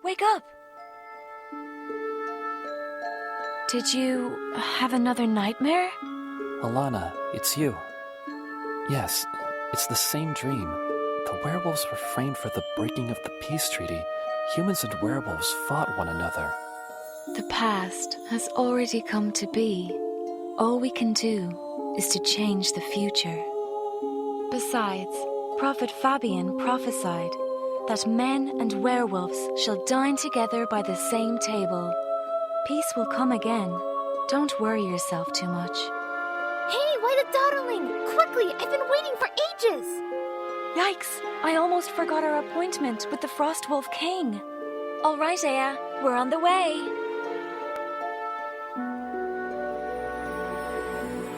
wake up! Did you have another nightmare? Alana, it's you. Yes, it's the same dream. The werewolves refrained for the breaking of the peace treaty. Humans and werewolves fought one another. The past has already come to be. All we can do is to change the future. Besides, Prophet Fabian prophesied that men and werewolves shall dine together by the same table. Peace will come again. Don't worry yourself too much. Hey, why the dawdling? Quickly, I've been waiting for ages! Yikes! I almost forgot our appointment with the Frostwolf King. All right, Aya, we're on the way.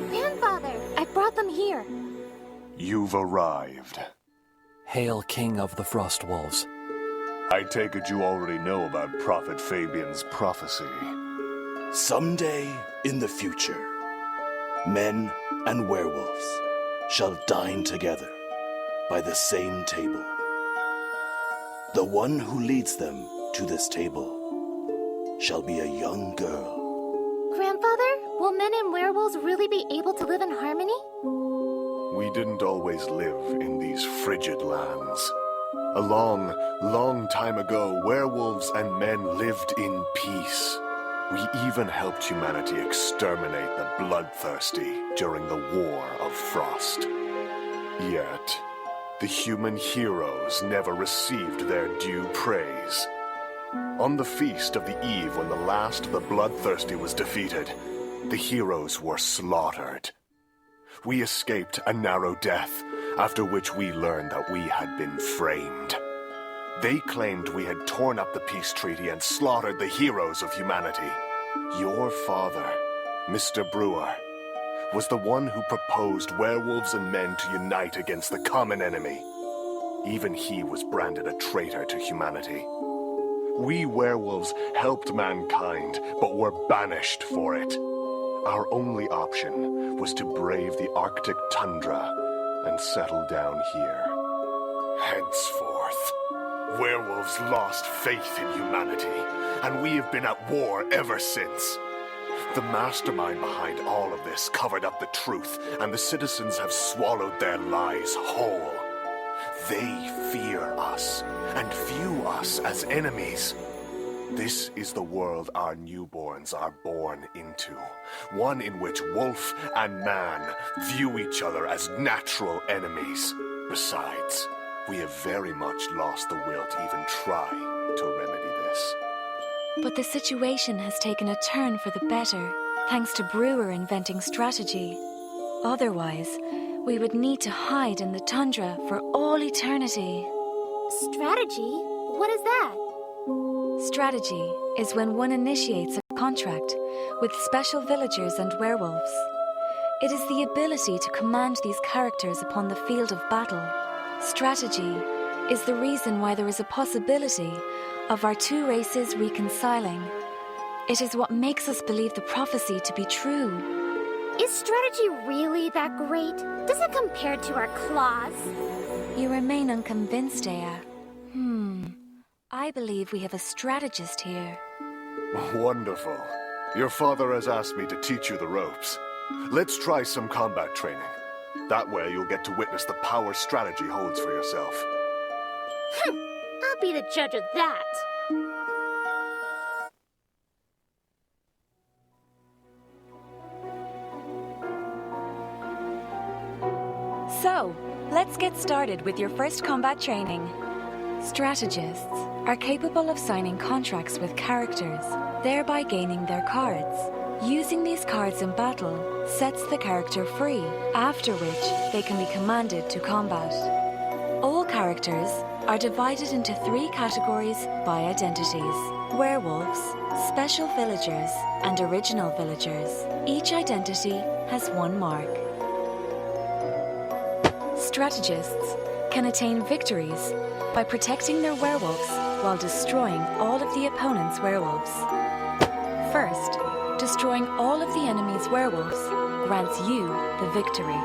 Grandfather, I brought them here. You've arrived. Hail, King of the Frostwolves. I take it you already know about Prophet Fabian's prophecy. Someday in the future, men and werewolves shall dine together by the same table. The one who leads them to this table shall be a young girl. Grandfather, will men and werewolves really be able to live in harmony? We didn't always live in these frigid lands. A long, long time ago, werewolves and men lived in peace. We even helped humanity exterminate the bloodthirsty during the War of Frost. Yet, the human heroes never received their due praise. On the feast of the eve when the last of the bloodthirsty was defeated, the heroes were slaughtered. We escaped a narrow death, after which we learned that we had been framed. They claimed we had torn up the peace treaty and slaughtered the heroes of humanity. Your father, Mr. Brewer, was the one who proposed werewolves and men to unite against the common enemy. Even he was branded a traitor to humanity. We werewolves helped mankind, but were banished for it. Our only option was to brave the Arctic tundra and settle down here. Henceforth, werewolves lost faith in humanity, and we have been at war ever since. The mastermind behind all of this covered up the truth, and the citizens have swallowed their lies whole. They fear us, and view us as enemies. This is the world our newborns are born into, one in which wolf and man view each other as natural enemies. Besides, we have very much lost the will to even try to remedy this. But the situation has taken a turn for the better, thanks to Brewer inventing strategy. Otherwise, we would need to hide in the tundra for all eternity. Strategy? What is that? Strategy is when one initiates a contract with special villagers and werewolves. It is the ability to command these characters upon the field of battle. Strategy is the reason why there is a possibility of our two races reconciling. It is what makes us believe the prophecy to be true. Is strategy really that great? Does it compare to our claws? You remain unconvinced, Aya. I believe we have a strategist here. Wonderful. Your father has asked me to teach you the ropes. Let's try some combat training. That way you'll get to witness the power strategy holds for yourself. I'll be the judge of that. So, let's get started with your first combat training. Strategists are capable of signing contracts with characters, thereby gaining their cards. Using these cards in battle sets the character free, after which they can be commanded to combat. All characters are divided into 3 categories by identities: werewolves, special villagers, and original villagers. Each identity has 1 mark. Strategists can attain victories by protecting their werewolves while destroying all of the opponent's werewolves. First, destroying all of the enemy's werewolves grants you the victory.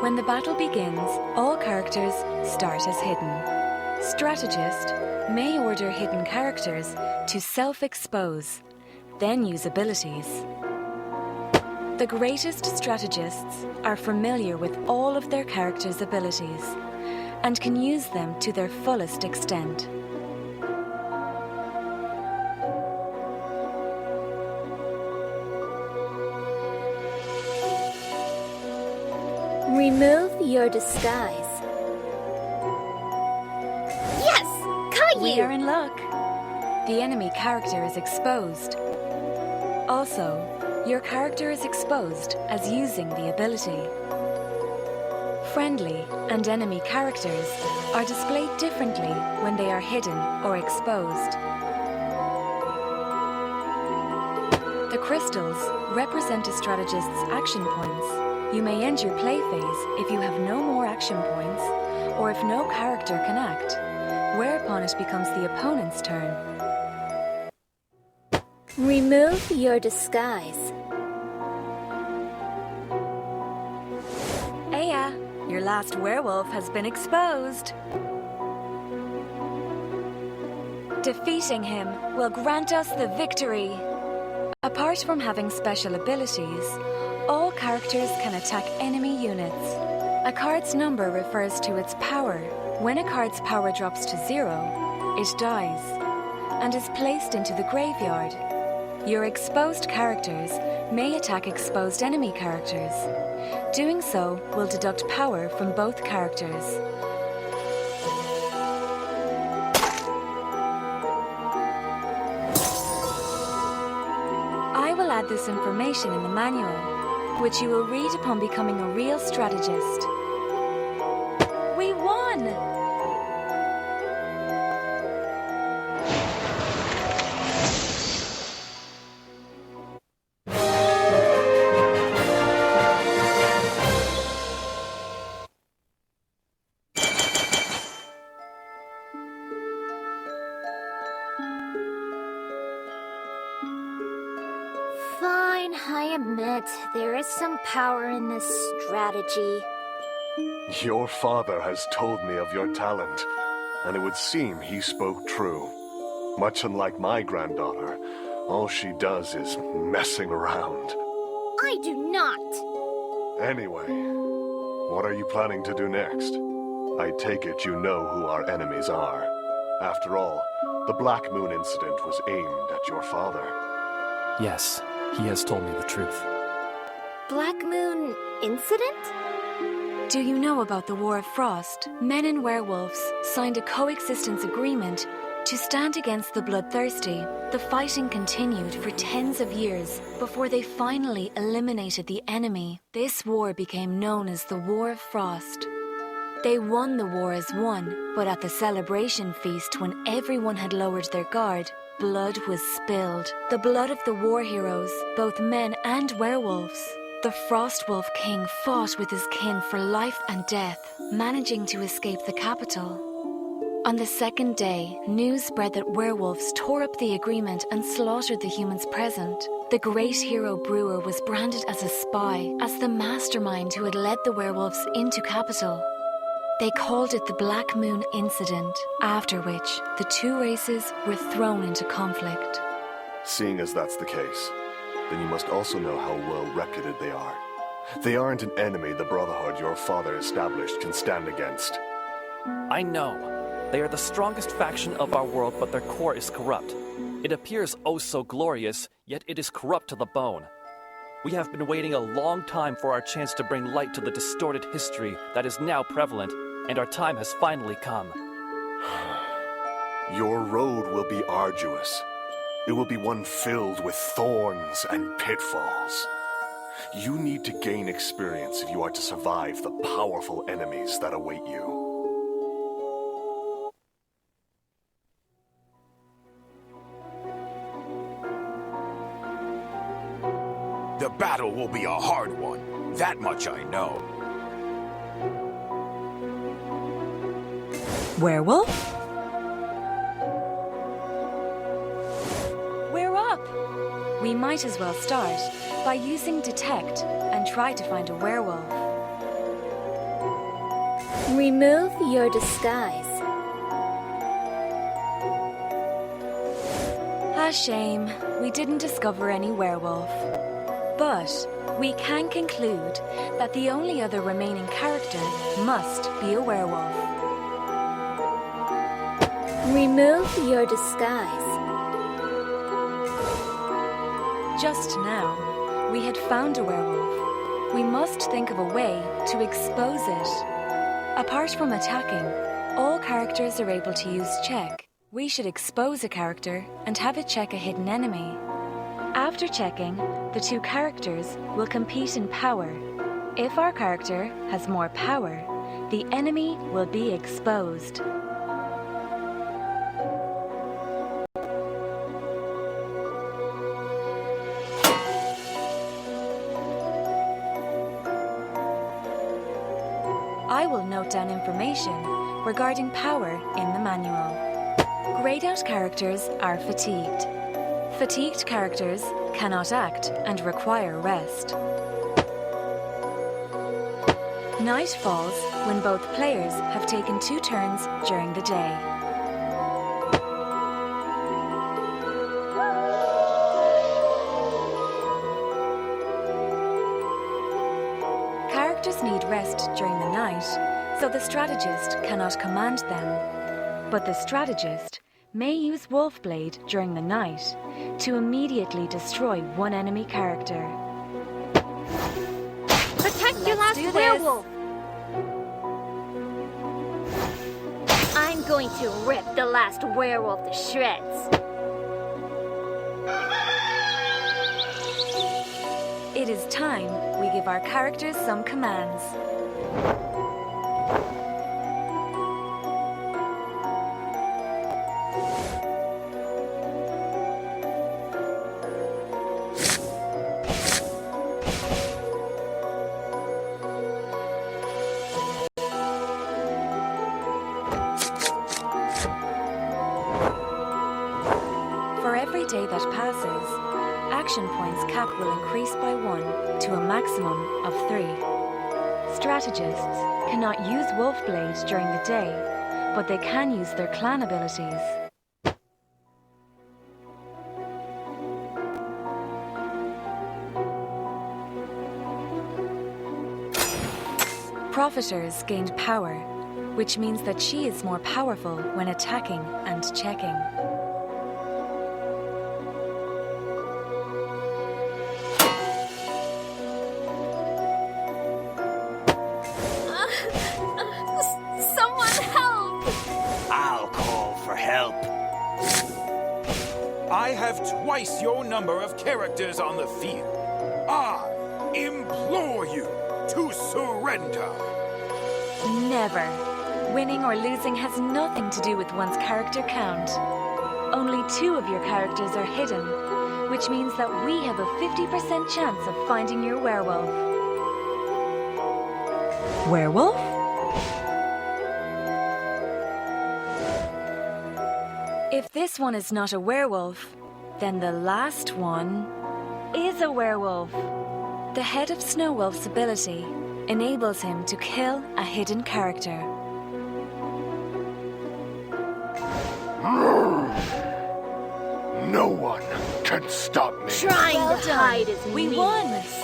When the battle begins, all characters start as hidden. Strategist may order hidden characters to self-expose, then use abilities. The greatest strategists are familiar with all of their characters' abilities and can use them to their fullest extent. Remove your disguise. Yes! Caught We you! are in luck. The enemy character is exposed. Also, your character is exposed as using the ability. Friendly and enemy characters are displayed differently when they are hidden or exposed. The crystals represent a strategist's action points. You may end your play phase if you have no more action points or if no character can act, whereupon it becomes the opponent's turn. Remove your disguise. Aya, your last werewolf has been exposed. Defeating him will grant us the victory. Apart from having special abilities, all characters can attack enemy units. A card's number refers to its power. When a card's power drops to 0, it dies and is placed into the graveyard. Your exposed characters may attack exposed enemy characters. Doing so will deduct power from both characters. I will add this information in the manual, which you will read upon becoming a real strategist. We won! Fine, I admit, there is some power in this strategy. Your father has told me of your talent, and it would seem he spoke true. Much unlike my granddaughter, all she does is messing around. I do not! Anyway, what are you planning to do next? I take it you know who our enemies are. After all, the Black Moon incident was aimed at your father. Yes, he has told me the truth. Black Moon incident? Do you know about the War of Frost? Men and werewolves signed a coexistence agreement to stand against the bloodthirsty. The fighting continued for tens of years before they finally eliminated the enemy. This war became known as the War of Frost. They won the war as one, but at the celebration feast when everyone had lowered their guard, blood was spilled. The blood of the war heroes, both men and werewolves. The Frostwolf King fought with his kin for life and death, managing to escape the capital. On the second day, news spread that werewolves tore up the agreement and slaughtered the humans present. The great hero Brewer was branded as a spy, as the mastermind who had led the werewolves into capital. They called it the Black Moon Incident, after which the two races were thrown into conflict. Seeing as that's the case, then you must also know how well reputed they are. They aren't an enemy the Brotherhood your father established can stand against. I know. They are the strongest faction of our world, but their core is corrupt. It appears oh so glorious, yet it is corrupt to the bone. We have been waiting a long time for our chance to bring light to the distorted history that is now prevalent, and our time has finally come. Your road will be arduous. It will be one filled with thorns and pitfalls. You need to gain experience if you are to survive the powerful enemies that await you. The battle will be a hard one. That much I know. Werewolf? We're up! We might as well start by using Detect and try to find a werewolf. Remove your disguise. A shame we didn't discover any werewolf. But we can conclude that the only other remaining character must be a werewolf. Remove your disguise. Just now, we had found a werewolf. We must think of a way to expose it. Apart from attacking, all characters are able to use check. We should expose a character and have it check a hidden enemy. After checking, the two characters will compete in power. If our character has more power, the enemy will be exposed. I will note down information regarding power in the manual. Grayed out characters are fatigued. Fatigued characters cannot act and require rest. Night falls when both players have taken 2 turns during the day. Characters need rest during the night, so the strategist cannot command them. But the strategist may use Wolfblade during the night to immediately destroy one enemy character. Protect your last werewolf! I'm going to rip the last werewolf to shreds. It is time we give our characters some commands. For every day that passes, action points cap will increase by 1 to a maximum of 3. Strategists cannot use Wolfblade during the day, but they can use their clan abilities. Profiters gained power, which means that she is more powerful when attacking and checking. Someone help! I'll call for help. I have twice your number of characters on the field. I implore you to surrender. Never. Winning or losing has nothing to do with one's character count. Only 2 of your characters are hidden, which means that we have a 50% chance of finding your werewolf. Werewolf? If this one is not a werewolf, then the last one is a werewolf. The head of Snowwolf's ability enables him to kill a hidden character. No one can stop me. Trying to hide is We meaningless. won!